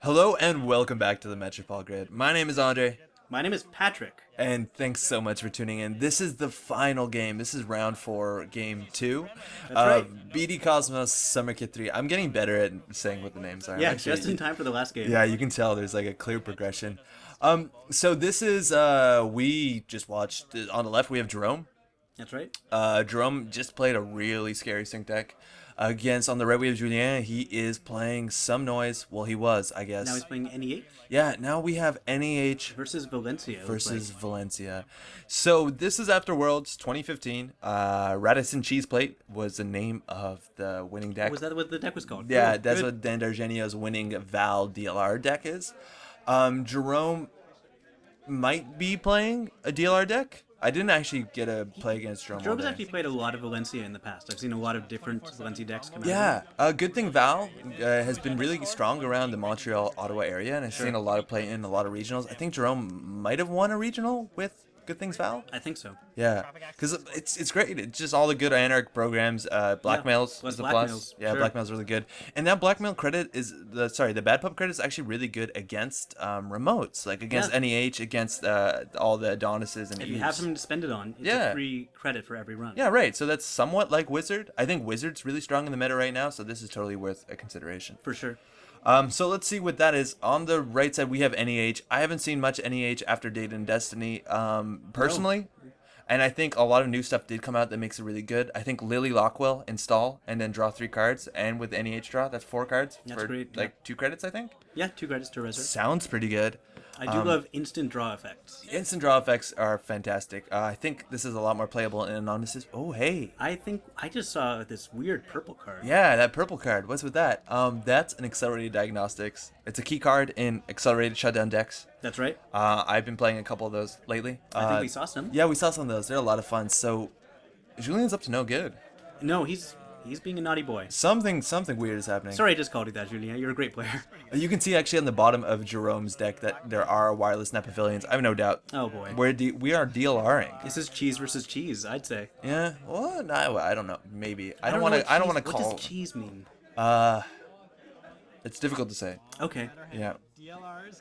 Hello and welcome back to the Metropole Grid. My name is Andre, My name is Patrick. and thanks so much for tuning in. This is the final game. This is round 4, game 2 That's of right. BD Cosmos Summer Kit 3. I'm getting better at saying what the names are. Yeah, Actually, just in time for the last game. yeah, you can tell there's like a clear progression. So this is, we just watched, on the left we have Jerome. That's right. Jerome just played a really scary sync deck. Against, on the right we have Julien. He is playing some noise. Well, he was, I guess. Now he's playing NEH Yeah, now we have NEH versus Valencia. it looks versus like. Valencia. So this is after Worlds 2015. Radisson Cheese Plate was the name of the winning deck. Was that what the deck was called? Yeah, Good, that's good. what Dan Dargenio's winning Val DLR deck is. Jerome might be playing a DLR deck. I didn't actually get a play against Jerome. Joe all has day. actually played a lot of Valencia in the past. I've seen a lot of different Valencia decks come out. Yeah, good thing Val has been really strong around the Montreal, Ottawa area, and I've seen a lot of play in a lot of regionals. I think Jerome might have won a regional with Good Things Val. I think so. Yeah, because it's great. It's just all the good Anarch programs. Blackmails plus is a Blackmails, plus. Yeah, sure. Blackmail's really good. And that Blackmail credit is the Bad Pub credit is actually really good against remotes, like against Yeah. NEH, against all the Adonises and If you Eves. have something to spend it on, it's Yeah. a free credit for every run. Yeah, right. So that's somewhat like Wizard. I think Wizard's really strong in the meta right now, so this is totally worth a consideration. For sure. So let's see what that is. On the right side, we have NEH. I haven't seen much NEH after Data and Destiny, personally. And I think a lot of new stuff did come out that makes it really good. I think Lily Lockwell install and then draw 3 cards. And with NEH draw, that's 4 cards That's for great, like 2 credits, I think. Yeah, 2 credits to Reser. Sounds pretty good. I do love instant draw effects. Instant draw effects are fantastic. I think this is a lot more playable in Anonymous. Oh, hey. I think I just saw this weird purple card. Yeah, that purple card. What's with that? That's an Accelerated Diagnostics. It's a key card in Accelerated Shutdown decks. That's right. I've been playing a couple of those lately. I think we saw some. Yeah, we saw some of those. They're a lot of fun. So, Julian's up to no good. No, he's being a naughty boy. Something weird is happening. Sorry, I just called you that, Julien. You're a great player. You can see actually on the bottom of Jerome's deck that there are wireless net pavilions. I have no doubt. Oh boy. We are DLRing. This is cheese versus cheese, I'd say. Yeah. Well, no, I don't know. Maybe. I don't know want what to. I don't cheese- want to call. What does cheese mean? It's difficult to say. Okay. Yeah.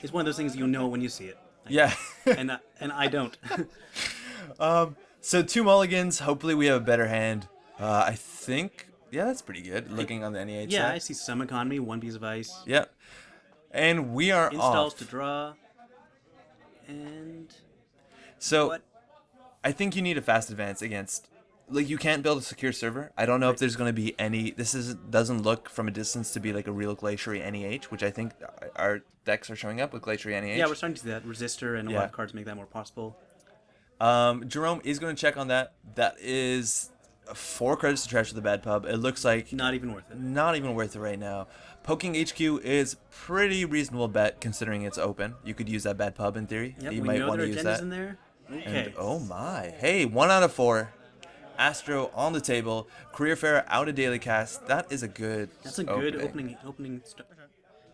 It's one of those things you know when you see it. Yeah. And I don't. So 2 mulligans. Hopefully we have a better hand. I think. Yeah, that's pretty good. Looking on the NEH Yeah, side. I see some economy, 1 piece of ice. Yeah. And we are Installs off. to draw. And So what? I think you need a fast advance against. Like, you can't build a secure server. I don't know if there's going to be any. Doesn't look from a distance to be like a real Glaciary NEH, which I think our decks are showing up with Glaciary NEH. Yeah, we're starting to see that. Resistor and a lot Yeah. of cards make that more possible. Jerome is going to check on that. That is 4 credits to trash with the Bad Pub. It looks like Not even worth it. not even worth it right now. Poking HQ is pretty reasonable bet considering it's open. You could use that Bad Pub in theory. Yep, You we might know want there to are use agendas that. in there. Okay. And, oh my. Hey, 1 out of 4. Astro on the table. Career Fair out of daily cast. That is a good That's a good opening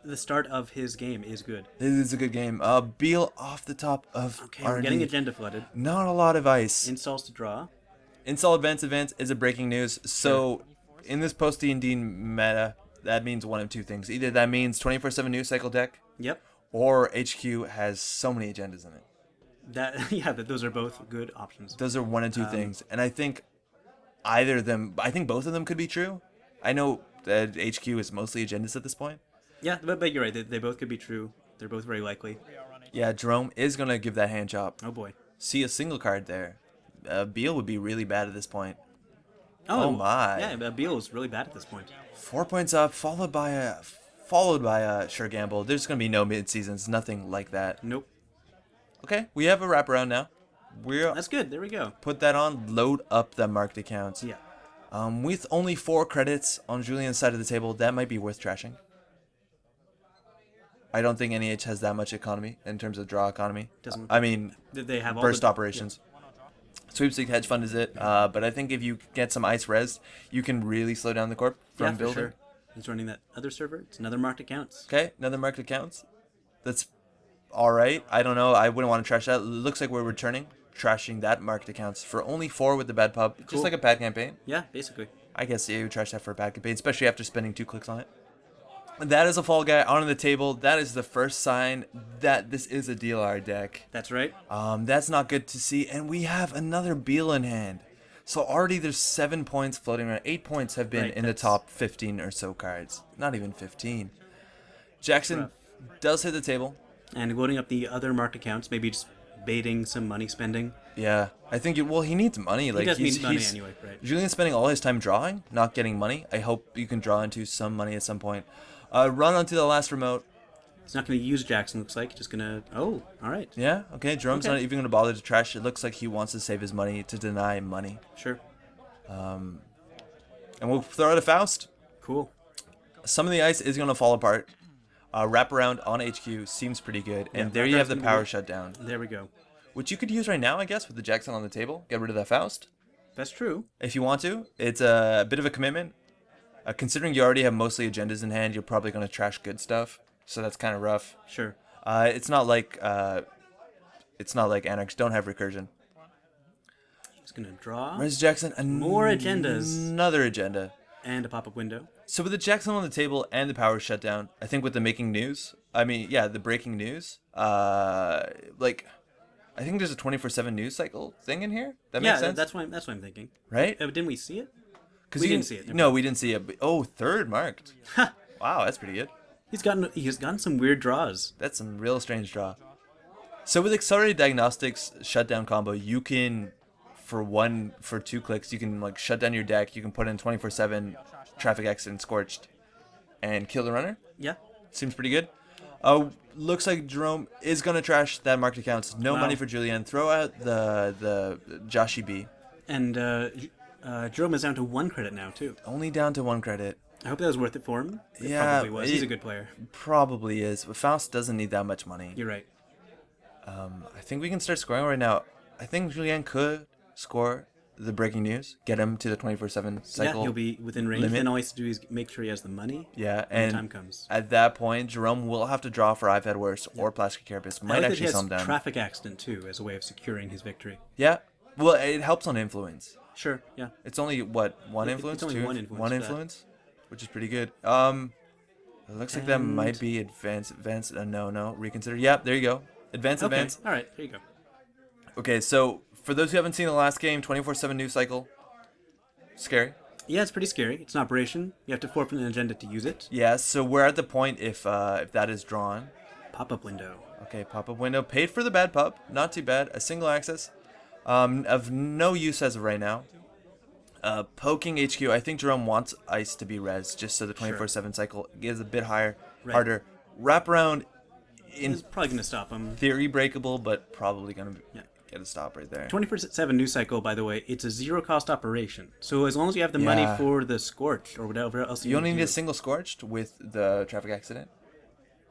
the start of his game is good. This is a good game. Beal off the top of Okay, we're getting R&D. agenda flooded. Not a lot of ice. Installs to draw. Install advance is a breaking news. So in this post D&D meta, that means one of 2 things. Either that means 24/7 news cycle deck, Yep. or HQ has so many agendas in it. Those are both good options. Those are 1 and 2 things. And I think either of them, I think both of them could be true. I know that HQ is mostly agendas at this point. Yeah, but you're right. They both could be true. They're both very likely. Yeah, Jerome is going to give that hand chop. Oh boy. See a single card there. Beal would be really bad at this point. Oh, my. Yeah, Beal is really bad at this point. 4 points up, followed by a sure gamble. There's going to be no mid seasons, nothing like that. Nope. Okay, we have a wraparound now. We're That's good. There we go. put that on, load up the marked accounts. Yeah. With only 4 credits on Julian's side of the table, that might be worth trashing. I don't think NEH has that much economy in terms of draw economy. Doesn't- I mean, They have all burst the, operations. Sweepstake hedge fund is it, but I think if you get some ice res, you can really slow down the corp from Yeah, for building. sure. He's running that other server. It's another marked accounts. Okay, another marked accounts. That's all right. I don't know. I wouldn't want to trash that. It looks like we're returning, trashing that marked accounts for only 4 with the Bad Pub, Cool. just like a pad campaign. Yeah, basically. I guess you trash that for a bad campaign, especially after spending 2 clicks on it. That is a fall guy on the table. That is the first sign that this is a DLR deck. That's right. That's not good to see. And we have another Beal in hand. So already there's 7 points floating around. 8 points have been Right, in the top 15 or so cards. Not even 15. Jackson does hit the table. And loading up the other marked accounts, maybe just baiting some money spending. Yeah, I think he needs money. Like, He does need money anyway, right? Julian's spending all his time drawing, not getting money. I hope you can draw into some money at some point. Run onto the last remote. He's not going to use Jackson, looks like. Just going to... Oh, all right. Yeah, okay. Jerome's Okay. not even going to bother to trash. It looks like he wants to save his money to deny money. Sure. And we'll throw out a Faust. Cool. Some of the ice is going to fall apart. Wraparound on HQ seems pretty good. And Yeah, there you have wraparound's the gonna be power good. shutdown, There we go. which you could use right now, I guess, with the Jackson on the table. Get rid of that Faust That's true. if you want to. It's a bit of a commitment. Considering you already have mostly agendas in hand, you're probably going to trash good stuff. So that's kind of rough. Sure. It's not like Anarchs don't have recursion. Just going to draw. Where's Jackson? More agendas. Another agenda. And a pop-up window. So with the Jackson on the table and the power shutdown, I think with the making news, the breaking news, I think there's a 24/7 news cycle thing in here. That makes sense, that's what I'm thinking. right? Didn't we see it? 'Cause we you didn't see it. No, we didn't see it. Oh, third marked. Wow, that's pretty good. He's gotten some weird draws. That's some real strange draw. So with accelerated diagnostics shutdown combo, you can, for 2 clicks, you can like shut down your deck. You can put in 24/7 traffic accident scorched, and kill the runner. Yeah. Seems pretty good. Looks like Jerome is gonna trash that marked accounts. No Wow. money for Julian. Throw out the Joshi B. And Jerome is down to 1 credit now, too. Only down to 1 credit. I hope that was worth it for him. It Yeah, probably was. He's a good player. Probably is, but Faust doesn't need that much money. You're right. I think we can start scoring right now. I think Julian could score the breaking news, get him to the 24/7 cycle. Yeah, he'll be within range. limit. Then all he has to do is make sure he has the money Yeah, when and the time comes. at that point, Jerome will have to draw for I've Had Worse or Plastic Carapace. I Might like that actually he sum has down. traffic accident, too, as a way of securing his victory. Yeah, well, it helps on influence. Sure, yeah. It's only one It's influence, only two, one influence one for that. influence, which is pretty good. It looks like that might And- be advance. No, reconsider. Yep, there you go. Advance. Okay, all right, there you go. Okay, so for those who haven't seen the last game, 24/7 news cycle. Scary. Yeah, it's pretty scary. It's an operation. You have to forfeit an agenda to use it. Yeah, so we're at the point if that is drawn. Pop-up window. Okay, pop-up window. Paid for the bad pup. Not too bad. A single access. Of no use as of right now. Poking HQ. I think Jerome wants ice to be res, just so the 24/7 cycle is a bit higher, harder. Wraparound, in It's probably going to stop him. theory breakable, but probably gonna Yeah. get a stop right there. 24/7 news cycle, by the way, it's a zero-cost operation. So as long as you have the money Yeah. for the scorch or whatever else You only need need a to single scorched with the traffic accident.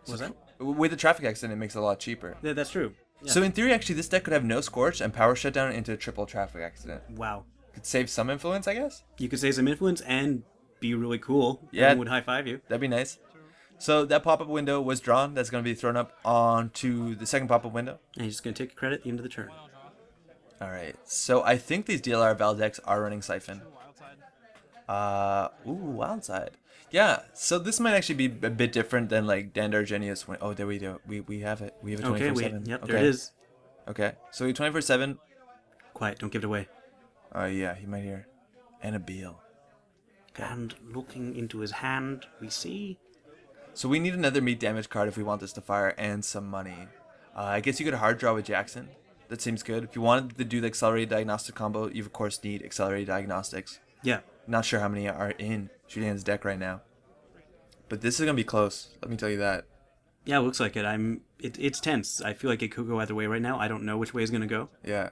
do. Was that? With the traffic accident, it makes it a lot cheaper. Yeah, that's true. Yeah. So in theory, actually, this deck could have no scorch and power shutdown into a triple traffic accident. Wow. Could save some influence, I guess. You could say some influence and be really cool. Yeah. Everyone would high-five you. That'd be nice. So that pop-up window was drawn. That's going to be thrown up onto the second pop-up window. And he's just going to take a credit at the end of the turn. All right. So I think these DLR Val decks are running Siphon. Wild side. Yeah. So this might actually be a bit different than like Dandar Genius. Oh, there we go. We have it. We have a 24/7. Yep, there it is. Okay. So we 24/7. Quiet, don't give it away. Oh yeah, he might hear. And a Beal. And looking into his hand, we see... So we need another meat damage card if we want this to fire and some money. I guess you could hard draw with Jackson. That seems good. If you wanted to do the accelerated diagnostic combo, you of course need accelerated diagnostics. Yeah. Not sure how many are in Julian's deck right now. But this is going to be close. Let me tell you that. Yeah, it looks like it. It's tense. I feel like it could go either way right now. I don't know which way it's going to go. Yeah.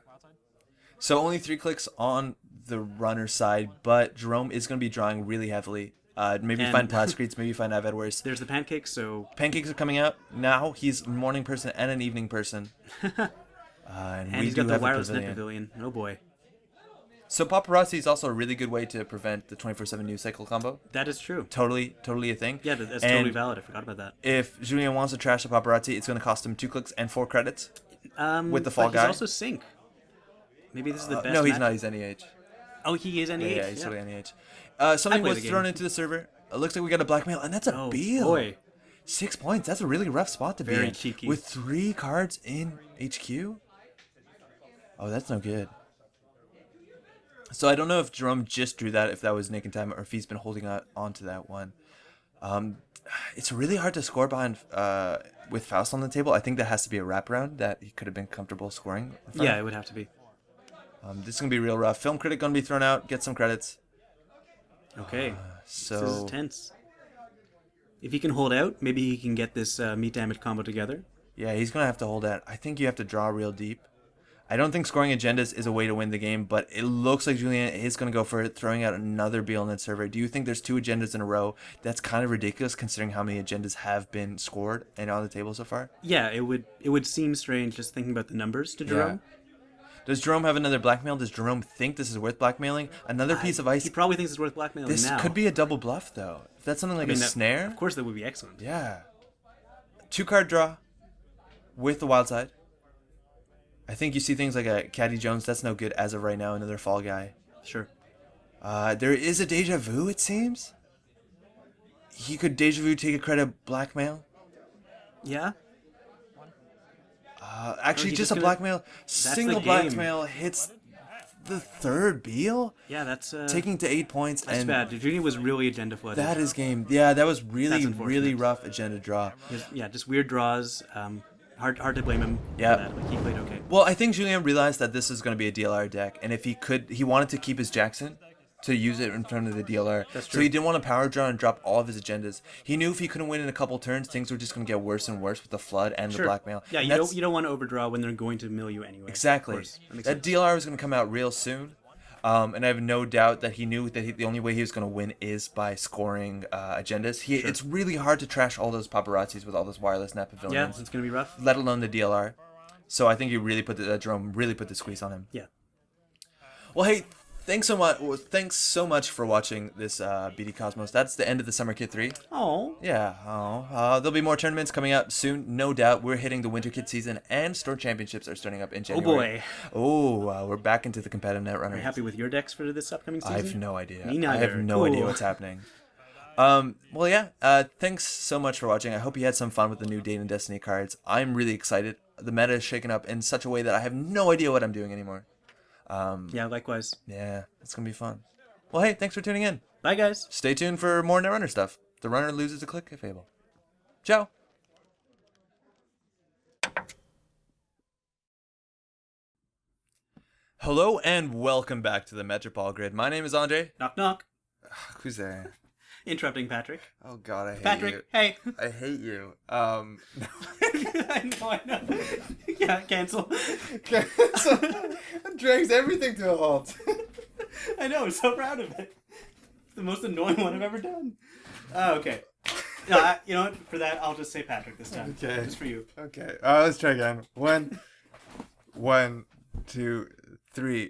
So only 3 clicks on the runner side, but Jerome is going to be drawing really heavily. Maybe And- find Plascreets, maybe find I've Had Worse. There's the pancakes, so... Pancakes are coming out. Now he's a morning person and an evening person. And we he's do got the have a wireless net pavilion. pavilion. Oh boy. So paparazzi is also a really good way to prevent the 24/7 news cycle combo. That is true. Totally a thing. Yeah, that's And totally valid. I forgot about that. if Julian wants to trash the paparazzi, it's going to cost him 2 clicks and 4 credits. With the fall but guy? He's also sync. Maybe this is the best. No, he's match- not. He's NEH. Oh, he is NEH. Yeah, he's totally NEH. Something I play was the thrown game. into the server. It looks like we got a blackmail, and that's a Oh, Beal. boy. 6 points. That's a really rough spot to be Very in. cheeky. With 3 cards in HQ? Oh, that's no good. So I don't know if Jerome just drew that, if that was Nick in time, or if he's been holding on to that one. It's really hard to score behind with Faust on the table. I think that has to be a wraparound that he could have been comfortable scoring. Yeah, it would have to be. This is going to be real rough. Film critic going to be thrown out. Get some credits. Okay. So This is tense. If he can hold out, maybe he can get this meat damage combo together. yeah, he's going to have to hold that. I think you have to draw real deep. I don't think scoring agendas is a way to win the game, but it looks like Julian is going to go for it, throwing out another Beal net server. Do you think there's 2 agendas in a row? That's kind of ridiculous considering how many agendas have been scored and on the table so far. Yeah, it would seem strange just thinking about the numbers to Jerome. Does Jerome have another blackmail? Does Jerome think this is worth blackmailing? Another piece of ice? He probably thinks it's worth blackmailing This now. could be a double bluff, though. If that's something like a snare? Of course, that would be excellent. Yeah. 2-card draw with the wild side. I think you see things like a Caddy Jones. That's no good as of right now. Another fall guy. Sure. There is a Deja Vu, it seems. He could Deja Vu take a credit blackmail. Yeah? Actually, he's just just a gonna- blackmail. the Single game. blackmail hits the 3rd Beal. Yeah, that's... Taking to 8 points. That's and bad. Junior was really agenda flooded. that is game. Yeah, that was really, unfortunate. really rough agenda draw. Just weird draws. Hard to blame him Yeah. for that. Like, he played okay. Well, I think Julien realized that this is going to be a DLR deck, and if he wanted to keep his Jackson to use it in front of the DLR. That's So true. he didn't want to power draw and drop all of his agendas. He knew if he couldn't win in a couple turns, things were just going to get worse and worse with the flood and the blackmail. Yeah, And you don't want to overdraw when they're going to mill you anyway. exactly. Of course. That makes That sense. DLR was going to come out real soon. And I have no doubt that he knew that the only way he was going to win is by scoring agendas. It's really hard to trash all those paparazzis with all those wireless net Yeah, pavilions, it's going to be rough. let alone the DLR. So I think he really Jerome really put the squeeze on him. Yeah. Well, hey, thanks so much. Well, thanks so much for watching this BD Cosmos. That's the end of the Summer Kit 3. Oh. Yeah. There'll be more tournaments coming out soon, no doubt. We're hitting the Winter Kit season, and Store Championships are starting up in January. boy. We're back into the competitive Netrunner. Are you happy with your decks for this upcoming season? I have no idea. Me neither. I have no Cool. idea what's happening. Well, yeah. Thanks so much for watching. I hope you had some fun with the new Date and Destiny cards. I'm really excited. The meta is shaken up in such a way that I have no idea what I'm doing anymore. Yeah, likewise. Yeah, it's gonna be fun. Well, hey, thanks for tuning in. Bye, guys. Stay tuned for more Netrunner stuff. The runner loses a click if able. Ciao. Hello and welcome back to the Metropole Grid. My name is Andrej. Knock, knock. Who's there? Interrupting Patrick. Oh God, I hate Patrick, you. hey. I hate you. I know. Yeah, cancel. Drags everything to a halt. I know, I'm so proud of it. It's the most annoying one I've ever done. Oh, okay. No, you know what? For that, I'll just say Patrick this time. Okay. Just for you. Okay. Let's try again. 1, 2, 3.